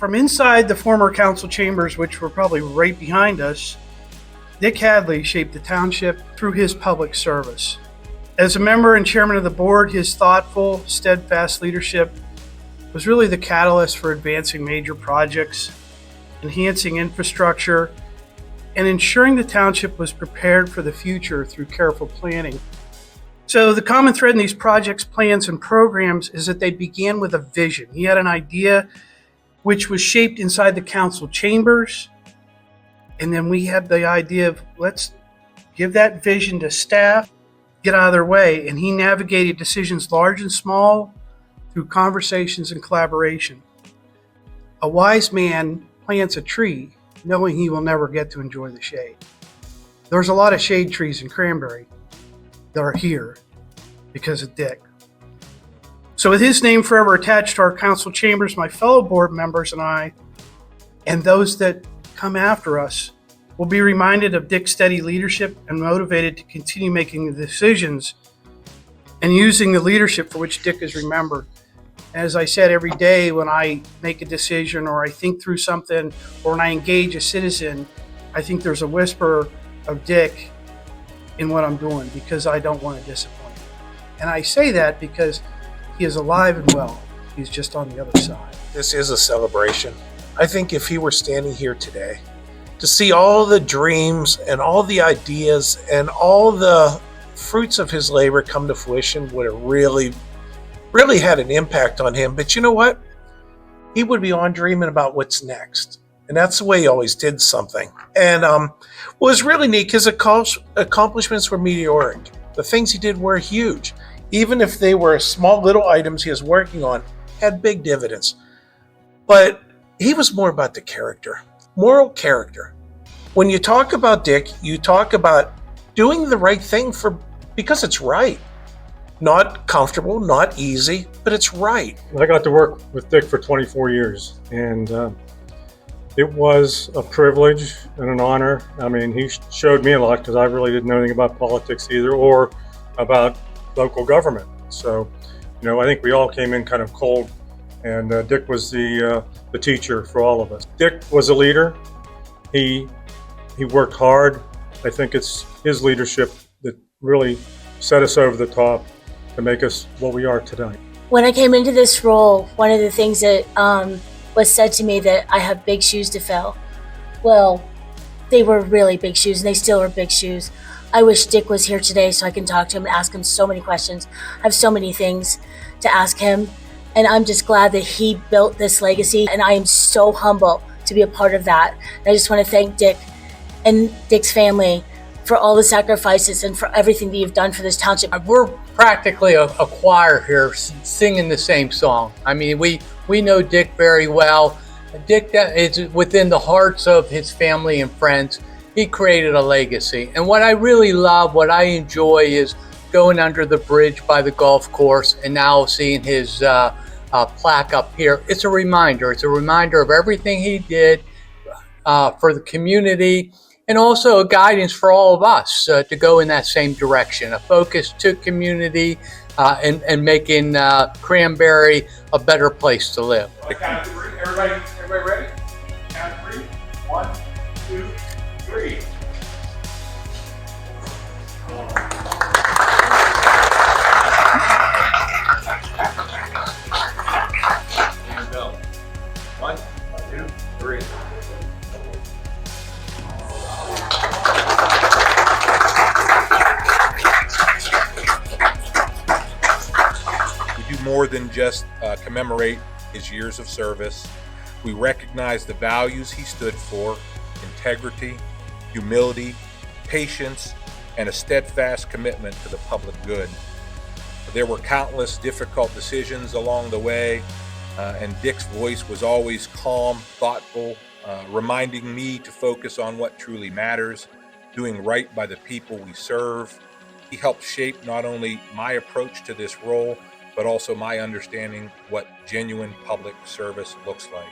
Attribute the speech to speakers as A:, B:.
A: From inside the former council chambers, which were probably right behind us, Dick Hadley shaped the township through his public service. As a member and chairman of the board, his thoughtful, steadfast leadership was really the catalyst for advancing major projects, enhancing infrastructure, and ensuring the township was prepared for the future through careful planning. So the common thread in these projects, plans, and programs is that they began with a vision. He had an idea which was shaped inside the council chambers, and then we had the idea of let's give that vision to staff, get out of their way, and he navigated decisions large and small through conversations and collaboration. A wise man plants a tree knowing he will never get to enjoy the shade. There's a lot of shade trees in Cranberry that are here because of Dick. So with his name forever attached to our council chambers, my fellow board members and I, and those that come after us, will be reminded of Dick's steady leadership and motivated to continue making the decisions and using the leadership for which Dick is remembered. As I said, every day when I make a decision or I think through something or when I engage a citizen, I think there's a whisper of Dick in what I'm doing because I don't want to disappoint him. And I say that because he is alive and well. He's just on the other side.
B: This is a celebration. I think if he were standing here today, to see all the dreams and all the ideas and all the fruits of his labor come to fruition would have really had an impact on him. But you know what? He would be on dreaming about what's next. And that's the way he always did something. And what was really neat, his accomplishments were meteoric. The things he did were huge. Even if they were small little items he was working on, had big dividends. But he was more about the character, moral character. When you talk about Dick, you talk about doing the right thing because it's right. Not comfortable, not easy, but it's right.
C: I got to work with Dick for 24 years, and it was a privilege and an honor. I mean, he showed me a lot because I really didn't know anything about politics either or about local government. So, I think we all came in kind of cold, and Dick was the teacher for all of us. Dick was a leader. He worked hard. I think it's his leadership that really set us over the top to make us what we are today.
D: When I came into this role, one of the things that was said to me that I have big shoes to fill. Well, they were really big shoes, and they still are big shoes. I wish Dick was here today so I can talk to him and ask him so many questions. I have so many things to ask him, and I'm just glad that he built this legacy, and I am so humble to be a part of that. And I just want to thank Dick and Dick's family for all the sacrifices and for everything that you've done for this township.
E: We're practically a choir here singing the same song. I mean, we know Dick very well. Dick is within the hearts of his family and friends. He created a legacy. And what I really love, what I enjoy is going under the bridge by the golf course and now seeing his plaque up here. It's a reminder. It's a reminder of everything he did for the community, and also a guidance for all of us to go in that same direction, a focus to community and making Cranberry a better place to live.
F: Count of three. Everybody ready? Count of three. 1, 2, 3. Here we go. 1, 2, 3.
G: We do more than just commemorate his years of service. We recognize the values he stood for: integrity, humility, patience, and a steadfast commitment to the public good. There were countless difficult decisions along the way, and Dick's voice was always calm, thoughtful, reminding me to focus on what truly matters, doing right by the people we serve. He helped shape not only my approach to this role, but also my understanding what genuine public service looks like.